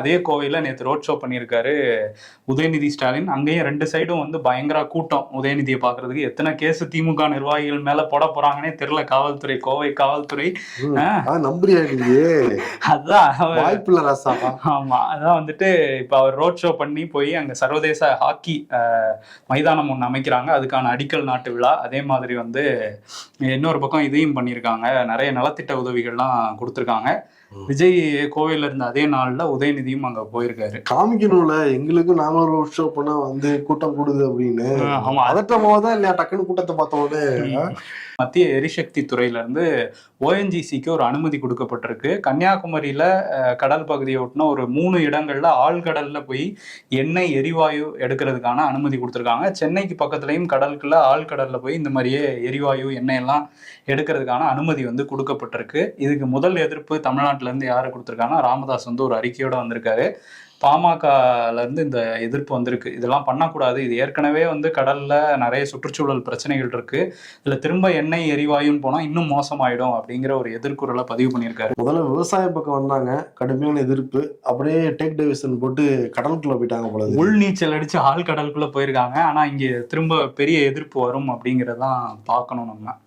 அதே கோவையில நேற்று road show பண்ணியிருக்காரு உதயநிதி ஸ்டாலின். அங்கேயும் 2 சைடும் வந்து பயங்கர கூட்டம் உதயநிதியை பாக்குறதுக்கு. எத்தனை கேஸ் திமுக நிர்வாகிகள் மேல போட போறாங்கன்னே தெரியல காவல்துறை, கோவை காவல்துறை. நம்புறியா நீங்க? அதான் வாய்ப்புள்ள ராசா. ஆமா, அதான் வந்துட்டு இப்ப அவர் ரோட் ஷோ பண்ணி போய் அங்க சர்வதேச ஹாக்கி மைதானம் ஒண்ணு அமைக்கிறாங்க, அதுக்கான அடிக்கல் நாட்டு விழா. அதே மாதிரி வந்து இன்னொரு பக்கம் இதையும் பண்ணியிருக்காங்க, நிறைய நலத்திட்ட உதவிகள்லாம் கொடுத்துருக்காங்க. விஜய் கோவையில இருந்த அதே நாள்ல உதயநிதியும் அங்க போயிருக்காரு. காமிக்கணும்ல எங்களுக்கும், நாம ஒரு ஷோ பண்ணா வந்து கூட்டம் கூடுது அப்படின்னு. அதட்டமாவதான் இல்லையா டக்குன்னு கூட்டத்தை பார்த்தோன்னே. மத்திய எரிசக்தி துறையில இருந்து ஓஎன்ஜிசிக்கு ஒரு அனுமதி கொடுக்கப்பட்டிருக்கு. கன்னியாகுமரியில கடல் பகுதியை ஒட்டின ஒரு 3 இடங்கள்ல ஆழ்கடல்ல போய் எண்ணெய் எரிவாயு எடுக்கிறதுக்கான அனுமதி கொடுத்துருக்காங்க. சென்னைக்கு பக்கத்துலயும் கடலுக்குள்ள ஆழ்கடல்ல போய் இந்த மாதிரியே எரிவாயு எண்ணெய் எல்லாம் எடுக்கிறதுக்கான அனுமதி வந்து கொடுக்கப்பட்டிருக்கு. இதுக்கு முதல் எதிர்ப்பு தமிழ்நாட்டுல இருந்து யாரு கொடுத்துருக்காங்கன்னா ராமதாஸ் வந்து ஒரு அறிக்கையோட வந்திருக்காரு. பாமகல இருந்து இந்த எதிர்ப்பு வந்திருக்கு, இதெல்லாம் பண்ணக்கூடாது, இது ஏற்கனவே வந்து கடல்ல நிறைய சுற்றுச்சூழல் பிரச்சனைகள் இருக்கு, இதுல திரும்ப எண்ணெய் எரிவாயுன்னு போனா இன்னும் மோசமாயிடும் அப்படிங்கிற ஒரு எதிர்குறலை பதிவு பண்ணியிருக்காரு. முதல்ல விவசாய பக்கம் வந்தாங்க, கடுமையான எதிர்ப்பு, அப்படியே டேக் டைவர்ஷன் போட்டு கடலுக்குள்ள போயிட்டாங்க போல. உள் நீச்சல் அடிச்சு ஆழ்கடலுக்குள்ள போயிருக்காங்க. ஆனா இங்க திரும்ப பெரிய எதிர்ப்பு வரும் அப்படிங்கறதான் பார்க்கணும் நம்ம.